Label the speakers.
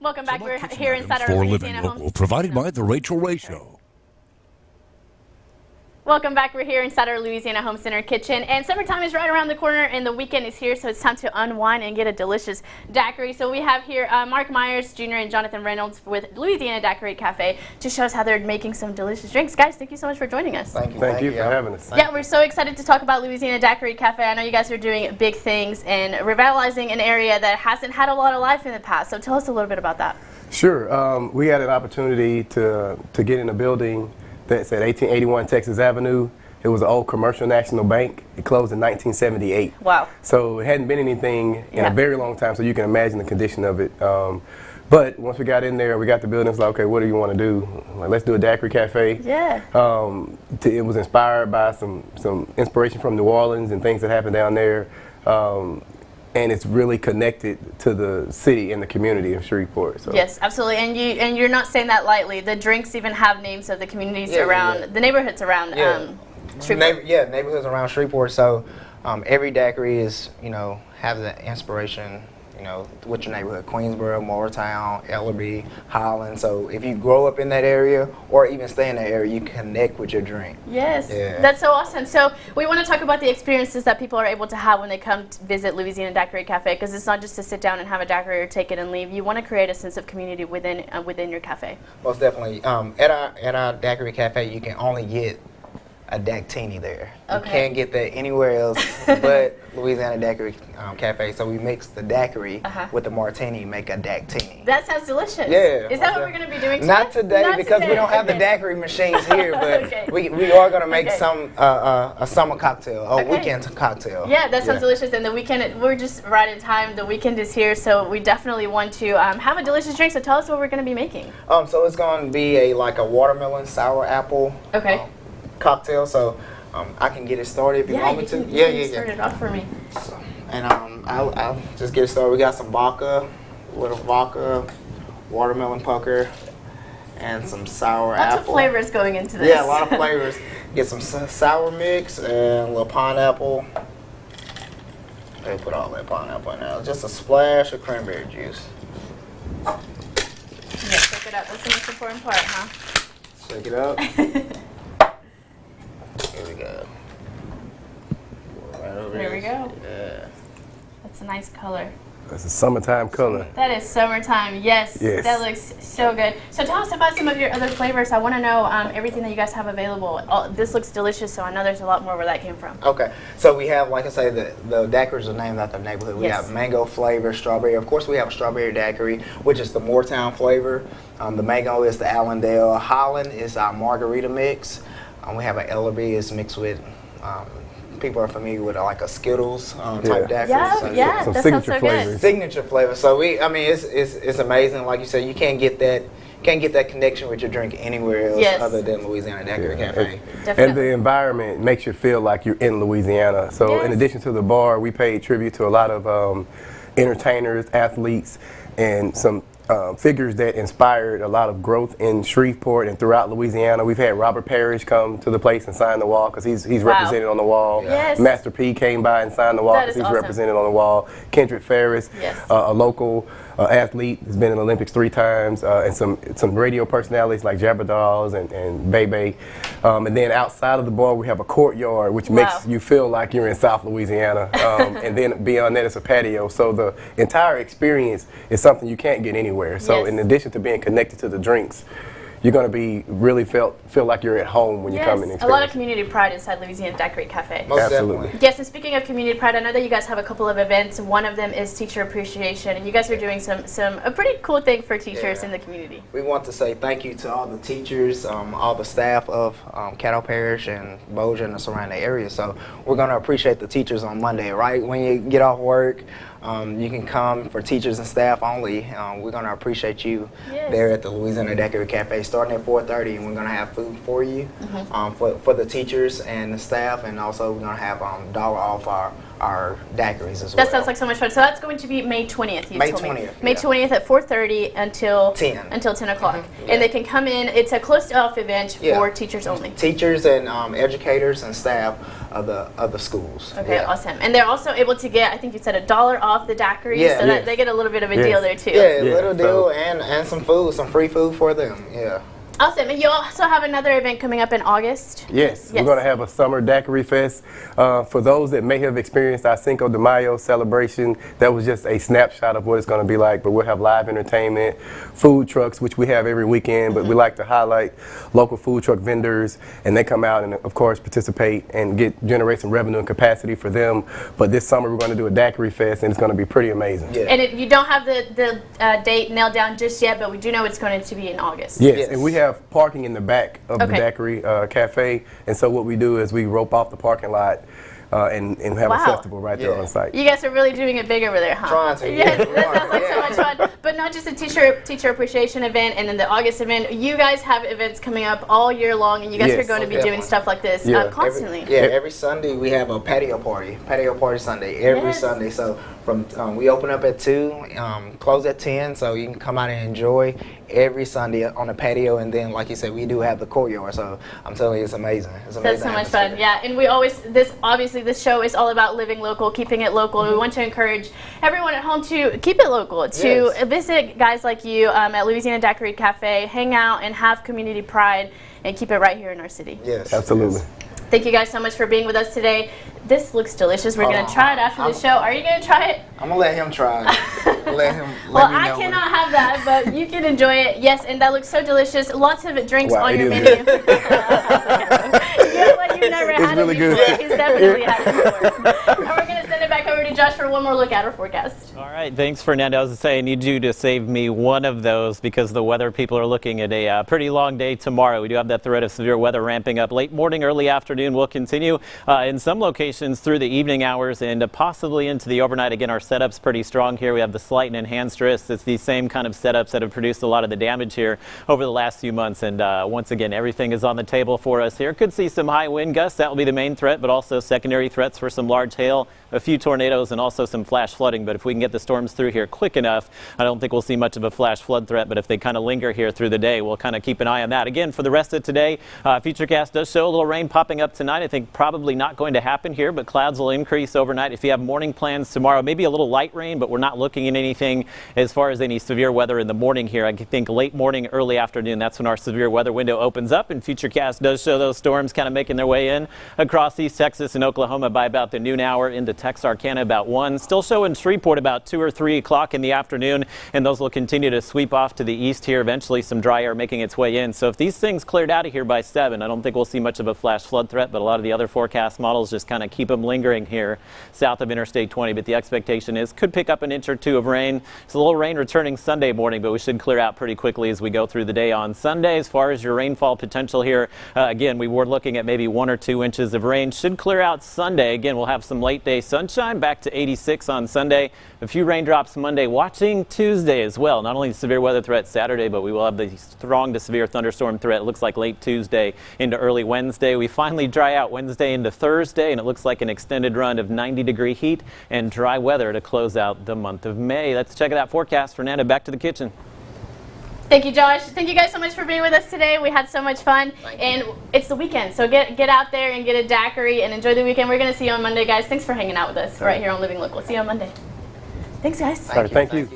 Speaker 1: Welcome back. We're here inside our
Speaker 2: for
Speaker 1: Louisiana
Speaker 2: living
Speaker 1: home.
Speaker 2: local, provided by the Rachel Ray Show.
Speaker 1: Welcome back. We're here inside our Louisiana Home Center kitchen, and summertime is right around the corner, and the weekend is here, so it's time to unwind and get a delicious daiquiri. So we have here Mark Myers Jr. and Jonathan Reynolds with Louisiana Daiquiri Cafe to show us how they're making some delicious drinks. Guys, thank you so much for joining us.
Speaker 3: Thank you.
Speaker 4: Thank you for having us.
Speaker 1: Yeah, we're so excited to talk about Louisiana Daiquiri Cafe. I know you guys are doing big things and revitalizing an area that hasn't had a lot of life in the past. So tell us a little bit about that.
Speaker 4: Sure. We had an opportunity to get in a building that's at 1881 Texas Avenue. It was an old Commercial National Bank. It closed in 1978.
Speaker 1: Wow.
Speaker 4: So it hadn't been anything in a very long time, so you can imagine the condition of it. But once we got in there, we got the building, it's like, okay, what do you want to do? Like, let's do a daiquiri cafe.
Speaker 1: Yeah.
Speaker 4: It was inspired by some inspiration from New Orleans and things that happened down there. And it's really connected to the city and the community of Shreveport. So.
Speaker 1: Yes, absolutely, and you're not saying that lightly. The drinks even have names of the communities around, the neighborhoods around Shreveport.
Speaker 3: Neighborhoods around Shreveport. So every daiquiri is, has an inspiration, with your neighborhood: Queensboro, Morristown, Ellerby, Highland. So if you grow up in that area or even stay in that area, you connect with your drink.
Speaker 1: Yes, that's so awesome. So we want to talk about the experiences that people are able to have when they come to visit Louisiana Daiquiri Cafe, because it's not just to sit down and have a daiquiri or take it and leave. You want to create a sense of community within your cafe.
Speaker 3: Most definitely. At our Daiquiri Cafe, you can only get a Daquiri there. You can't get that anywhere else but Louisiana Daiquiri Cafe. So we mix the daiquiri with the martini, make a Daquiri.
Speaker 1: That sounds delicious.
Speaker 3: Yeah.
Speaker 1: Is that what we're going to be doing today?
Speaker 3: Not today, because we don't have the daiquiri machines here, but we are going to make some a summer cocktail, a weekend cocktail.
Speaker 1: Yeah, that sounds delicious. And the weekend, we're just right in time. The weekend is here, so we definitely want to have a delicious drink. So tell us what we're going to be making.
Speaker 3: So it's going to be like a watermelon sour apple. Cocktail, so I can get it started if you want me to.
Speaker 1: Start it off for me.
Speaker 3: So, and I'll just get it started. We got some vodka, a little vodka, watermelon pucker, and some sour apple.
Speaker 1: Lots of flavors going into this.
Speaker 3: Yeah, a lot of flavors. Get some sour mix and a little pineapple. They put all that pineapple in there. Just a splash of cranberry juice.
Speaker 1: Yeah, shake it up. That's the most important part, huh?
Speaker 3: Shake it up. Here we go. Right over
Speaker 1: There we go.
Speaker 3: Yeah.
Speaker 1: That's a nice color.
Speaker 4: That's a summertime color.
Speaker 1: That is summertime, yes. That looks so good. So tell us about some of your other flavors. I want to know everything that you guys have available. This looks delicious, so I know there's a lot more where that came from.
Speaker 3: Okay, so we have, like I say, the daiquiris are named after the neighborhood. We have mango flavor, strawberry. Of course, we have a strawberry daiquiri, which is the Moortown flavor. The mango is the Allendale. Holland is our margarita mix. We have an Ellerby, it's mixed with, people are familiar with like a Skittles type daiquiri.
Speaker 1: Yeah,
Speaker 4: some
Speaker 1: that
Speaker 4: signature
Speaker 1: sounds so
Speaker 4: flavors.
Speaker 1: good.
Speaker 3: Signature flavor. So it's amazing. Like you said, you can't get that connection with your drink anywhere else other than Louisiana Daiquiri Cafe.
Speaker 4: And the environment makes you feel like you're in Louisiana. So in addition to the bar, we paid tribute to a lot of entertainers, athletes, and some figures that inspired a lot of growth in Shreveport and throughout Louisiana. We've had Robert Parrish come to the place and sign the wall because he's represented on the wall.
Speaker 1: Yes.
Speaker 4: Master P came by and signed the wall because he's represented on the wall. Kendrick Ferris, a local athlete, has been in the Olympics 3 times, and some radio personalities like Jabba Dolls and Bebe. And then outside of the bar, we have a courtyard, which makes you feel like you're in South Louisiana. And then beyond that, it's a patio. So the entire experience is something you can't get anywhere. So in addition to being connected to the drinks, you're going to be really feel like you're at home when you come in and experience.
Speaker 1: A lot of community pride inside Louisiana Daiquiri Cafe.
Speaker 4: Absolutely.
Speaker 1: Yes, and speaking of community pride, I know that you guys have a couple of events. One of them is Teacher Appreciation, and you guys are doing a pretty cool thing for teachers in the community.
Speaker 3: We want to say thank you to all the teachers, all the staff of Caddo Parish and Bossier and the surrounding area. So we're going to appreciate the teachers on Monday, right? When you get off work, you can come for teachers and staff only. We're going to appreciate you there at the Louisiana Daiquiri Cafe starting at 4:30, and we're going to have food for you for the teachers and the staff, and also we're going to have $1 off our our daiquiris as well.
Speaker 1: That sounds like so much fun. So that's going to be May 20th.
Speaker 3: May 20th.
Speaker 1: May 20th at 4:30 until 10 o'clock.
Speaker 3: Yeah.
Speaker 1: And they can come in. It's a closed-off event for teachers only.
Speaker 3: Teachers and educators and staff of the schools.
Speaker 1: Okay, awesome. And they're also able to get, I think you said, $1 off the daiquiri, so that they get a little bit of a deal there too.
Speaker 3: Yeah, a little deal and some food, some free food for them. Yeah.
Speaker 1: Awesome. And you also have another event coming up in August.
Speaker 4: Yes. We're going to have a summer daiquiri fest. For those that may have experienced our Cinco de Mayo celebration, that was just a snapshot of what it's going to be like. But we'll have live entertainment, food trucks, which we have every weekend. But we like to highlight local food truck vendors, and they come out and, of course, participate and generate some revenue and capacity for them. But this summer we're going to do a daiquiri fest, and it's going to be pretty amazing.
Speaker 1: Yeah. And you don't have the date nailed down just yet, but we do know it's going to be in August.
Speaker 4: Yes. And we have parking in the back of the Daquiri Cafe, and so what we do is we rope off the parking lot and have a festival right there on site.
Speaker 1: You guys are really doing it big over there, huh?
Speaker 3: Trying to.
Speaker 1: Yes, that sounds like so much fun. But not just a teacher appreciation event and then the August event. You guys have events coming up all year long, and you guys are going to be doing stuff like this constantly.
Speaker 3: Every Sunday we have a patio party Sunday, every Sunday. So from we open up at 2, close at 10, so you can come out and enjoy every Sunday on the patio. And then, like you said, we do have the courtyard, so I'm telling you, it's amazing.
Speaker 1: That's so much fun. Yeah, and we always, obviously this show is all about living local, keeping it local. We want to encourage everyone at home to keep it local, to visit guys like you at Louisiana Daquiri Cafe, hang out and have community pride, and keep it right here in our city.
Speaker 3: Yes,
Speaker 4: absolutely.
Speaker 1: Thank you guys so much for being with us today. This looks delicious. We're going to try it after the show. Are you going to try it?
Speaker 3: I'm going to let him try it. Let him
Speaker 1: well, I cannot have that, but you can enjoy it. Yes, and that looks so delicious. Lots of drinks on your menu. You look like you've never had it before. He's definitely had it before. And we're going to send it back over to Josh for one more look at our forecast.
Speaker 5: All right, thanks, Fernando. I was saying, I need you to save me one of those because the weather people are looking at a pretty long day tomorrow. We do have that threat of severe weather ramping up late morning, early afternoon. Will continue in some locations through the evening hours and possibly into the overnight. Again, our setup's pretty strong here. We have the slight and enhanced risks. It's these same kind of setups that have produced a lot of the damage here over the last few months. And once again, everything is on the table for us here. Could see some high wind gusts. That will be the main threat, but also secondary threats for some large hail, a few tornadoes, and also some flash flooding. But if we can get the storms through here quick enough, I don't think we'll see much of a flash flood threat. But if they kind of linger here through the day, we'll kind of keep an eye on that. Again, for the rest of today, Futurecast does show a little rain popping up tonight. I think probably not going to happen here, but clouds will increase overnight. If you have morning plans tomorrow, maybe a little light rain, but we're not looking at anything as far as any severe weather in the morning here. I think late morning, early afternoon, that's when our severe weather window opens up, and Futurecast does show those storms kind of making their way in across East Texas and Oklahoma by about the noon hour, into Texarkana about 1. Still showing Shreveport about 2 or 3 o'clock in the afternoon, and those will continue to sweep off to the east here. Eventually some dry air making its way in. So if these things cleared out of here by 7, I don't think we'll see much of a flash flood threat, but a lot of the other forecast models just kind of keep them lingering here south of Interstate 20. But the expectation is could pick up an inch or two of rain. It's a little rain returning Sunday morning, but we should clear out pretty quickly as we go through the day on Sunday. As far as your rainfall potential here, again, we were looking at maybe 1 or 2 inches of rain. Should clear out Sunday. Again, we'll have some late day sunshine, back to 86 on Sunday. A few raindrops Monday. Watching Tuesday as well. Not only the severe weather threat Saturday, but we will have the strong to severe thunderstorm threat. It looks like late Tuesday into early Wednesday. We finally dry out Wednesday into Thursday, and it looks like an extended run of 90-degree heat and dry weather to close out the month of May. Let's check out forecast. Fernanda, back to the kitchen.
Speaker 1: Thank you, Josh. Thank you guys so much for being with us today. We had so much fun, and it's the weekend, so get out there and get a daiquiri and enjoy the weekend. We're going to see you on Monday, guys. Thanks for hanging out with us right here on Living Local. See you on Monday. Thanks, guys.
Speaker 4: Thank you.